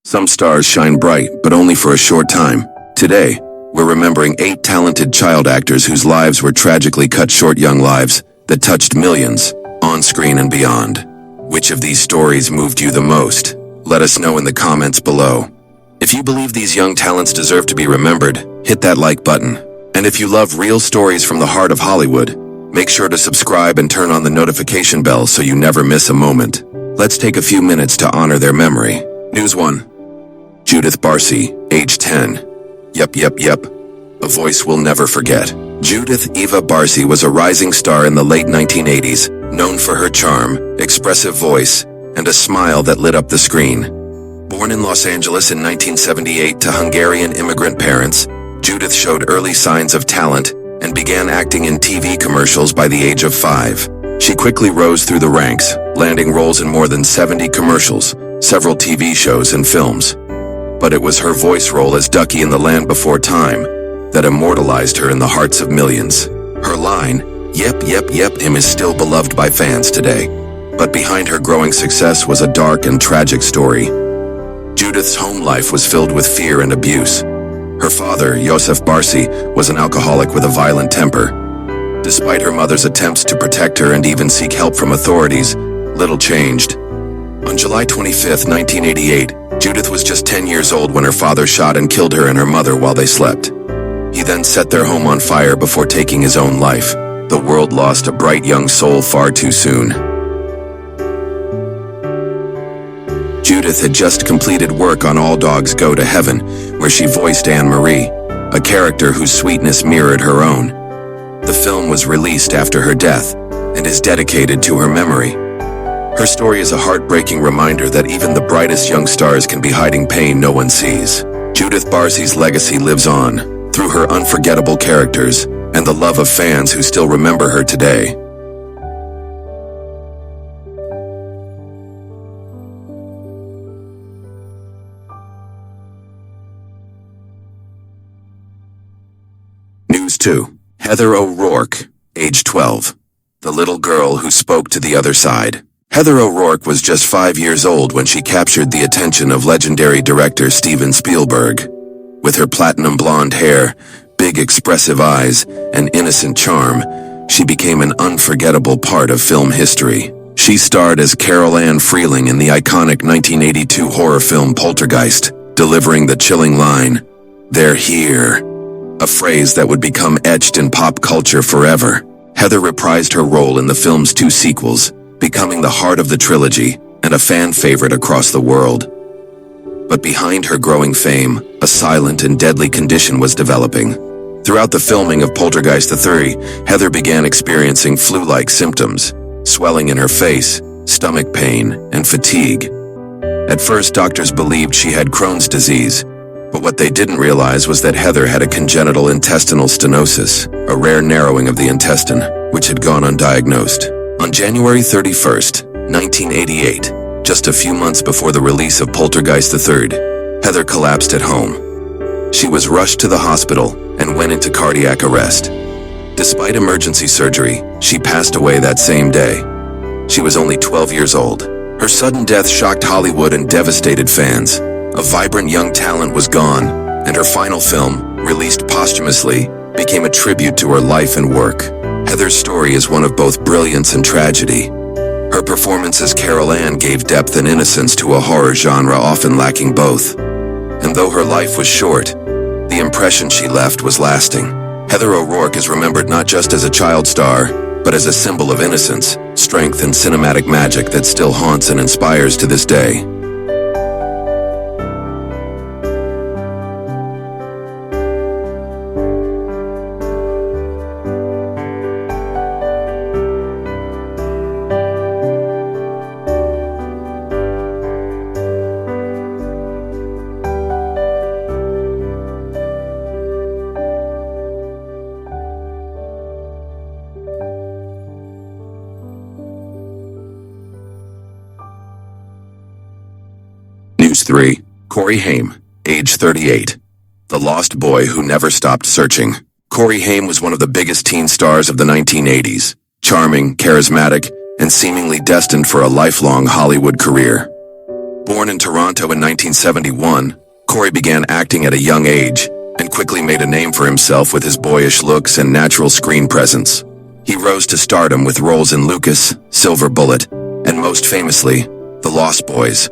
Some stars shine bright, but only for a short time. Today, we're remembering 8 talented child actors whose lives were tragically cut short, young lives that touched millions, on screen and beyond. Which of these stories moved you the most? Let us know in the comments below. If you believe these young talents deserve to be remembered, hit that like button. And if you love real stories from the heart of Hollywood, make sure to subscribe and turn on the notification bell so you never miss a moment. Let's take a few minutes to honor their memory. News 1. Judith Barsi, age 10. Yep. A voice we'll never forget. Judith Eva Barsi was a rising star in the late 1980s, known for her charm, expressive voice, and a smile that lit up the screen. Born in Los Angeles in 1978 to Hungarian immigrant parents, Judith showed early signs of talent and began acting in TV commercials by the age of 5. She quickly rose through the ranks, landing roles in more than 70 commercials, several TV shows and films. But it was her voice role as Ducky in The Land Before Time that immortalized her in the hearts of millions. Her line, "Yep, him," is still beloved by fans today. But behind her growing success was a dark and tragic story. Judith's home life was filled with fear and abuse. Her father, Joseph Barsi, was an alcoholic with a violent temper. Despite her mother's attempts to protect her and even seek help from authorities, little changed. On July 25, 1988, Judith was just 10 years old when her father shot and killed her and her mother while they slept. He then set their home on fire before taking his own life. The world lost a bright young soul far too soon. Judith had just completed work on All Dogs Go to Heaven, where she voiced Anne Marie, a character whose sweetness mirrored her own. The film was released after her death and is dedicated to her memory. Her story is a heartbreaking reminder that even the brightest young stars can be hiding pain no one sees. Judith Barsi's legacy lives on through her unforgettable characters and the love of fans who still remember her today. News 2. Heather O'Rourke, age 12. The little girl who spoke to the other side. Heather O'Rourke was just 5 years old when she captured the attention of legendary director Steven Spielberg. With her platinum blonde hair, big expressive eyes, and innocent charm, she became an unforgettable part of film history. She starred as Carol Ann Freeling in the iconic 1982 horror film Poltergeist, delivering the chilling line, "They're here," a phrase that would become etched in pop culture forever. Heather reprised her role in the film's 2 sequels, becoming the heart of the trilogy and a fan favorite across the world. But behind her growing fame, a silent and deadly condition was developing. Throughout the filming of Poltergeist III, Heather began experiencing flu-like symptoms, swelling in her face, stomach pain, and fatigue. At first, doctors believed she had Crohn's disease, but what they didn't realize was that Heather had a congenital intestinal stenosis, a rare narrowing of the intestine, which had gone undiagnosed. On January 31st, 1988, just a few months before the release of Poltergeist III, Heather collapsed at home. She was rushed to the hospital and went into cardiac arrest. Despite emergency surgery, she passed away that same day. She was only 12 years old. Her sudden death shocked Hollywood and devastated fans. A vibrant young talent was gone, and her final film, released posthumously, became a tribute to her life and work. Heather's story is one of both brilliance and tragedy. Her performance as Carol Ann gave depth and innocence to a horror genre often lacking both. And though her life was short, the impression she left was lasting. Heather O'Rourke is remembered not just as a child star, but as a symbol of innocence, strength, and cinematic magic that still haunts and inspires to this day. News 3. Corey Haim, age 38. The lost boy who never stopped searching. Corey Haim was one of the biggest teen stars of the 1980s. Charming, charismatic, and seemingly destined for a lifelong Hollywood career. Born in Toronto in 1971, Corey began acting at a young age and quickly made a name for himself with his boyish looks and natural screen presence. He rose to stardom with roles in Lucas, Silver Bullet, and most famously, The Lost Boys,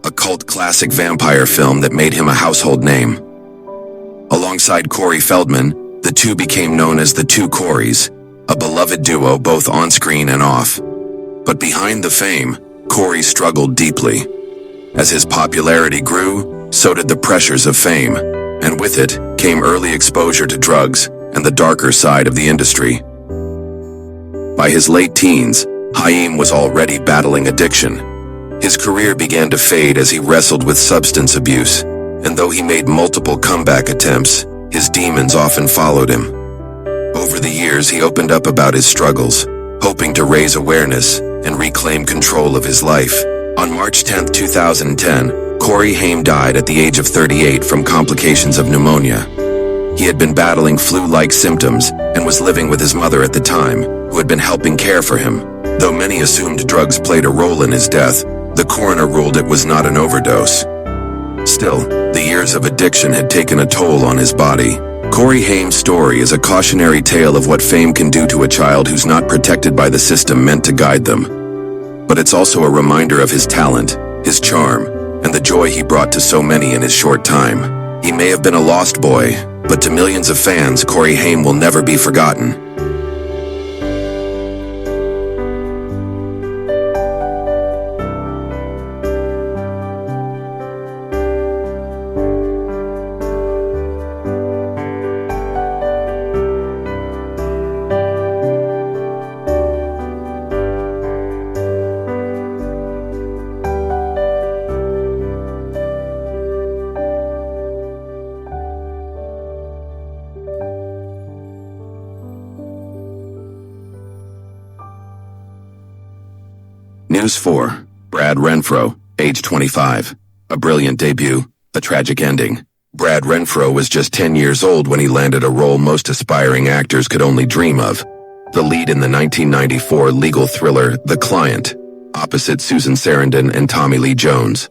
a cult classic vampire film that made him a household name. Alongside Corey Feldman, the two became known as the Two Coreys, a beloved duo both on-screen and off. But behind the fame, Corey struggled deeply. As his popularity grew, so did the pressures of fame, and with it came early exposure to drugs and the darker side of the industry. By his late teens, Haim was already battling addiction. His career began to fade as he wrestled with substance abuse, and though he made multiple comeback attempts, his demons often followed him. Over the years, he opened up about his struggles, hoping to raise awareness and reclaim control of his life. On March 10, 2010, Corey Haim died at the age of 38 from complications of pneumonia. He had been battling flu-like symptoms and was living with his mother at the time, who had been helping care for him. Though many assumed drugs played a role in his death, the coroner ruled it was not an overdose. Still, the years of addiction had taken a toll on his body. Corey Haim's story is a cautionary tale of what fame can do to a child who's not protected by the system meant to guide them. But it's also a reminder of his talent, his charm, and the joy he brought to so many in his short time. He may have been a lost boy, but to millions of fans, Corey Haim will never be forgotten. News 4. Brad Renfro, age 25. A brilliant debut, a tragic ending. Brad Renfro was just 10 years old when he landed a role most aspiring actors could only dream of. The lead in the 1994 legal thriller, The Client, opposite Susan Sarandon and Tommy Lee Jones.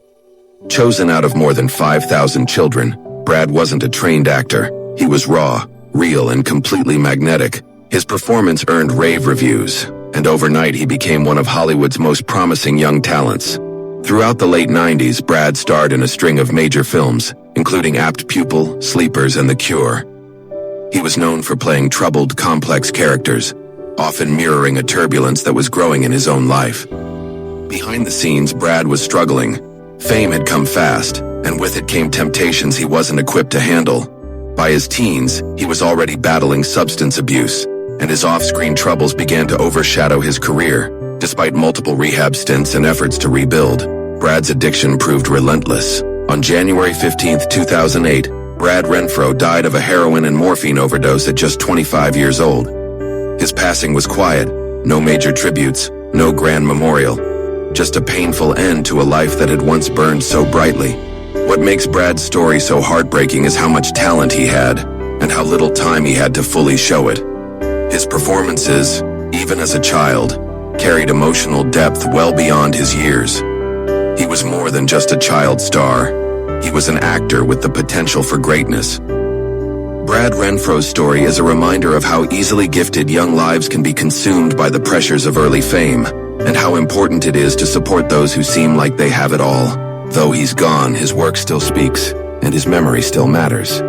Chosen out of more than 5,000 children, Brad wasn't a trained actor. He was raw, real, and completely magnetic. His performance earned rave reviews, and overnight he became one of Hollywood's most promising young talents. Throughout the late 90s, Brad starred in a string of major films, including Apt Pupil, Sleepers, and The Cure. He was known for playing troubled, complex characters, often mirroring a turbulence that was growing in his own life. Behind the scenes, Brad was struggling. Fame had come fast, and with it came temptations he wasn't equipped to handle. By his teens, he was already battling substance abuse, and his off-screen troubles began to overshadow his career. Despite multiple rehab stints and efforts to rebuild, Brad's addiction proved relentless. On January 15, 2008, Brad Renfro died of a heroin and morphine overdose at just 25 years old. His passing was quiet, no major tributes, no grand memorial, just a painful end to a life that had once burned so brightly. What makes Brad's story so heartbreaking is how much talent he had, and how little time he had to fully show it. His performances, even as a child, carried emotional depth well beyond his years. He was more than just a child star. He was an actor with the potential for greatness. Brad Renfro's story is a reminder of how easily gifted young lives can be consumed by the pressures of early fame, and how important it is to support those who seem like they have it all. Though he's gone, his work still speaks, and his memory still matters.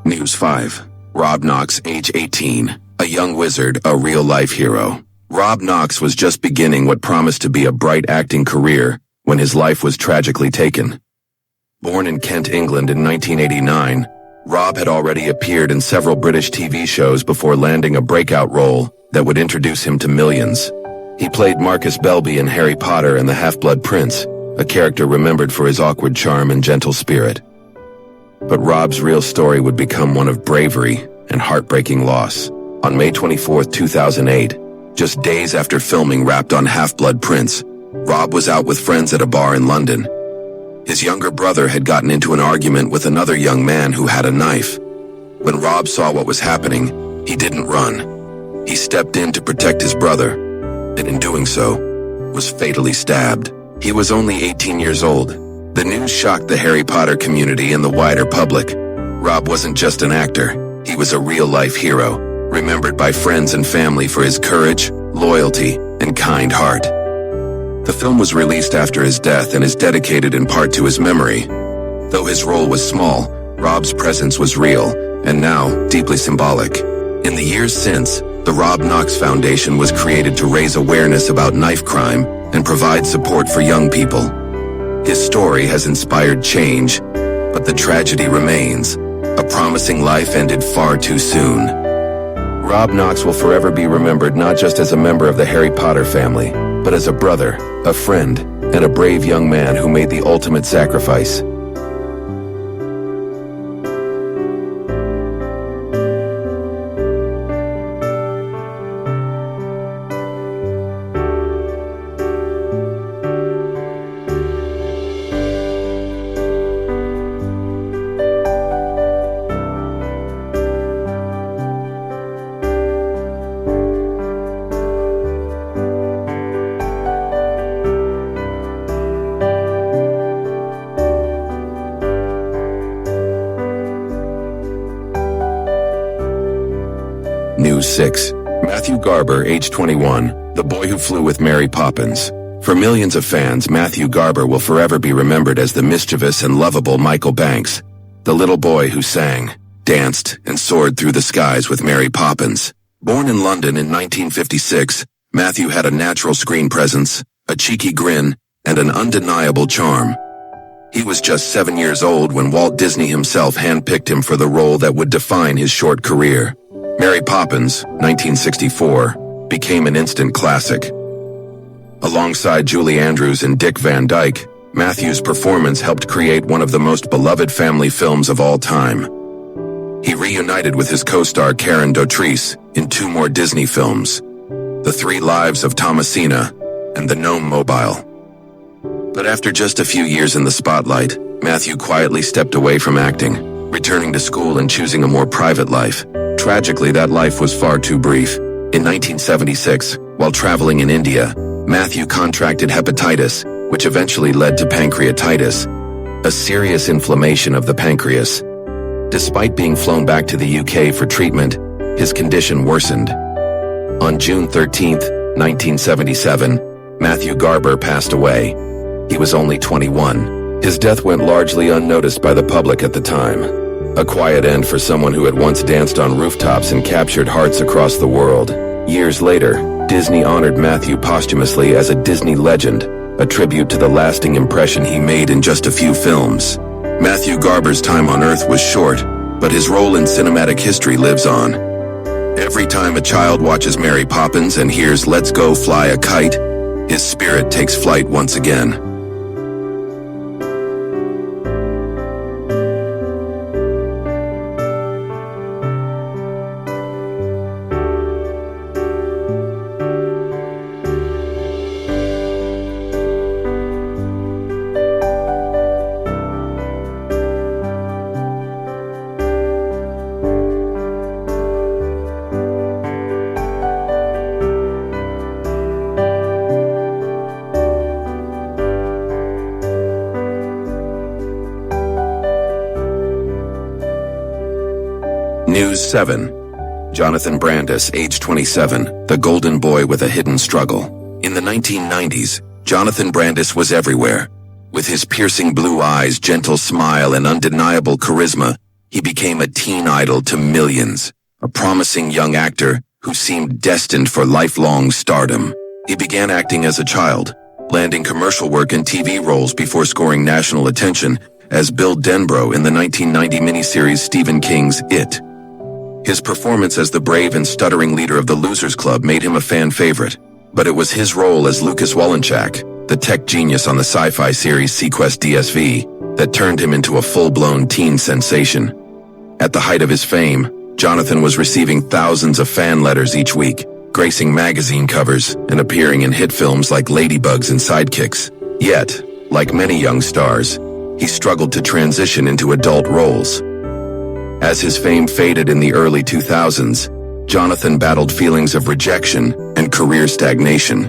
News 5. Rob Knox, age 18. A young wizard, a real-life hero. Rob Knox was just beginning what promised to be a bright acting career when his life was tragically taken. Born in Kent, England in 1989, Rob had already appeared in several British TV shows before landing a breakout role that would introduce him to millions. He played Marcus Belby in Harry Potter and the Half-Blood Prince, a character remembered for his awkward charm and gentle spirit. But Rob's real story would become one of bravery and heartbreaking loss. On May 24, 2008, just days after filming wrapped on Half-Blood Prince, Rob was out with friends at a bar in London. His younger brother had gotten into an argument with another young man who had a knife. When Rob saw what was happening, he didn't run. He stepped in to protect his brother, and in doing so, was fatally stabbed. He was only 18 years old. The news shocked the Harry Potter community and the wider public. Rob wasn't just an actor, he was a real-life hero, remembered by friends and family for his courage, loyalty, and kind heart. The film was released after his death and is dedicated in part to his memory. Though his role was small, Rob's presence was real, and now deeply symbolic. In the years since, the Rob Knox Foundation was created to raise awareness about knife crime and provide support for young people. His story has inspired change, but the tragedy remains. A promising life ended far too soon. Rob Knox will forever be remembered not just as a member of the Harry Potter family, but as a brother, a friend, and a brave young man who made the ultimate sacrifice. News 6. Matthew Garber, age 21, the boy who flew with Mary Poppins. For millions of fans, Matthew Garber will forever be remembered as the mischievous and lovable Michael Banks, the little boy who sang, danced, and soared through the skies with Mary Poppins. Born in London in 1956, Matthew had a natural screen presence, a cheeky grin, and an undeniable charm. He was just 7 years old when Walt Disney himself handpicked him for the role that would define his short career. Mary Poppins, 1964, became an instant classic. Alongside Julie Andrews and Dick Van Dyke, Matthew's performance helped create one of the most beloved family films of all time. He reunited with his co-star Karen Dautrice in 2 more Disney films, The 3 Lives of Thomasina and The Gnome Mobile. But after just a few years in the spotlight, Matthew quietly stepped away from acting, returning to school and choosing a more private life. Tragically, that life was far too brief. In 1976, while traveling in India, Matthew contracted hepatitis, which eventually led to pancreatitis, a serious inflammation of the pancreas. Despite being flown back to the UK for treatment, his condition worsened. On June 13, 1977, Matthew Garber passed away. He was only 21. His death went largely unnoticed by the public at the time. A quiet end for someone who had once danced on rooftops and captured hearts across the world. Years later, Disney honored Matthew posthumously as a Disney legend, a tribute to the lasting impression he made in just a few films. Matthew Garber's time on Earth was short, but his role in cinematic history lives on. Every time a child watches Mary Poppins and hears "Let's Go Fly a Kite," his spirit takes flight once again. News 7. Jonathan Brandis, age 27, the golden boy with a hidden struggle. In the 1990s, Jonathan Brandis was everywhere. With his piercing blue eyes, gentle smile, and undeniable charisma, he became a teen idol to millions. A promising young actor who seemed destined for lifelong stardom. He began acting as a child, landing commercial work and TV roles before scoring national attention as Bill Denbrough in the 1990 miniseries Stephen King's It. His performance as the brave and stuttering leader of the Losers Club made him a fan favorite. But it was his role as Lucas Wollenchak, the tech genius on the sci-fi series SeaQuest DSV, that turned him into a full-blown teen sensation. At the height of his fame, Jonathan was receiving thousands of fan letters each week, gracing magazine covers and appearing in hit films like Ladybugs and Sidekicks. Yet, like many young stars, he struggled to transition into adult roles. As his fame faded in the early 2000s, Jonathan battled feelings of rejection and career stagnation.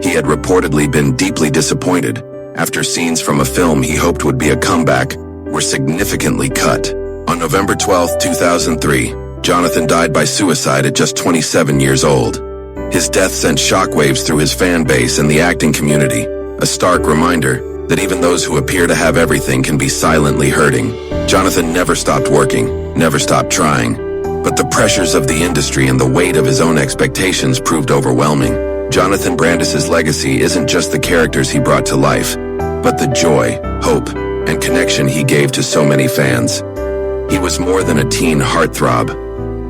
He had reportedly been deeply disappointed after scenes from a film he hoped would be a comeback were significantly cut. On November 12, 2003, Jonathan died by suicide at just 27 years old. His death sent shockwaves through his fan base and the acting community, a stark reminder that even those who appear to have everything can be silently hurting. Jonathan never stopped working, never stopped trying, but the pressures of the industry and the weight of his own expectations proved overwhelming. Jonathan Brandis's legacy isn't just the characters he brought to life, but the joy, hope, and connection he gave to so many fans. He was more than a teen heartthrob.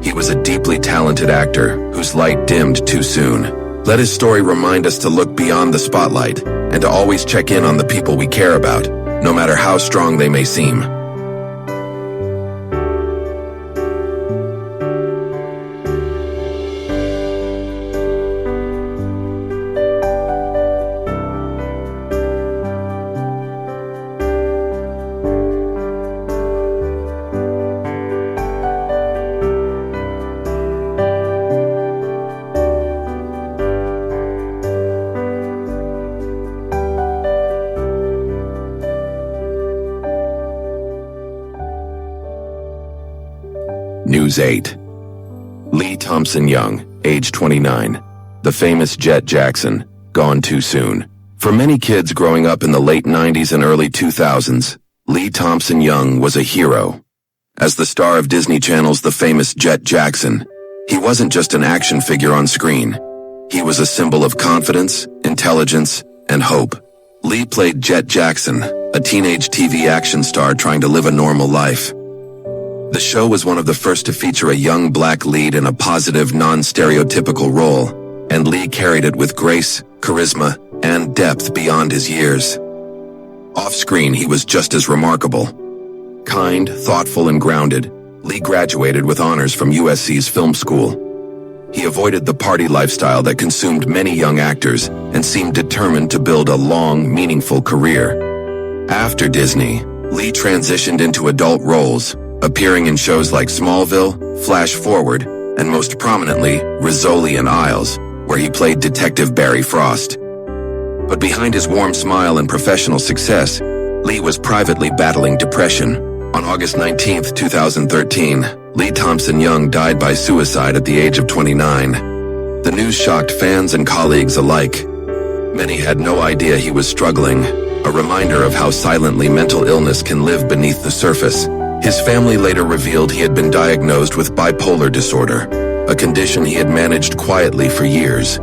He was a deeply talented actor whose light dimmed too soon. Let his story remind us to look beyond the spotlight and to always check in on the people we care about, no matter how strong they may seem. News 8. Lee Thompson Young, age 29. The famous Jett Jackson, gone too soon. For many kids growing up in the late 90s and early 2000s, Lee Thompson Young was a hero. As the star of Disney Channel's The Famous Jett Jackson, he wasn't just an action figure on screen. He was a symbol of confidence, intelligence, and hope. Lee played Jett Jackson, a teenage TV action star trying to live a normal life. The show was one of the first to feature a young black lead in a positive, non-stereotypical role, and Lee carried it with grace, charisma, and depth beyond his years. Off-screen, he was just as remarkable. Kind, thoughtful, and grounded, Lee graduated with honors from USC's film school. He avoided the party lifestyle that consumed many young actors and seemed determined to build a long, meaningful career. After Disney, Lee transitioned into adult roles, appearing in shows like Smallville, Flash Forward, and most prominently, Rizzoli and Isles, where he played Detective Barry Frost. But behind his warm smile and professional success, Lee was privately battling depression. On August 19, 2013, Lee Thompson Young died by suicide at the age of 29. The news shocked fans and colleagues alike. Many had no idea he was struggling, a reminder of how silently mental illness can live beneath the surface. His family later revealed he had been diagnosed with bipolar disorder, a condition he had managed quietly for years.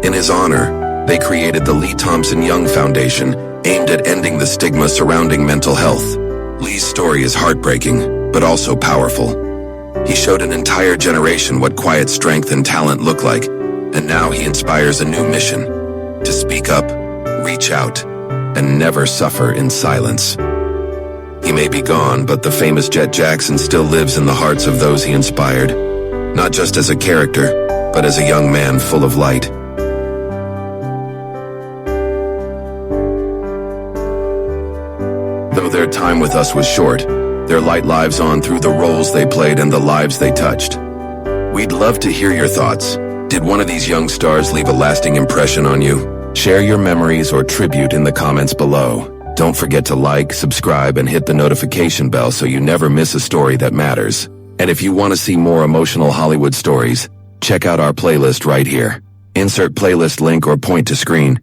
In his honor, they created the Lee Thompson Young Foundation, aimed at ending the stigma surrounding mental health. Lee's story is heartbreaking, but also powerful. He showed an entire generation what quiet strength and talent look like, and now he inspires a new mission: to speak up, reach out, and never suffer in silence. He may be gone, but the famous Jett Jackson still lives in the hearts of those he inspired, not just as a character, but as a young man full of light. Though their time with us was short, their light lives on through the roles they played and the lives they touched. We'd love to hear your thoughts. Did one of these young stars leave a lasting impression on you? Share your memories or tribute in the comments below. Don't forget to like, subscribe, and hit the notification bell so you never miss a story that matters. And if you want to see more emotional Hollywood stories, check out our playlist right here. Insert playlist link or point to screen.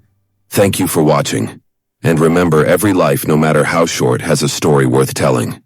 Thank you for watching. And remember, every life, no matter how short, has a story worth telling.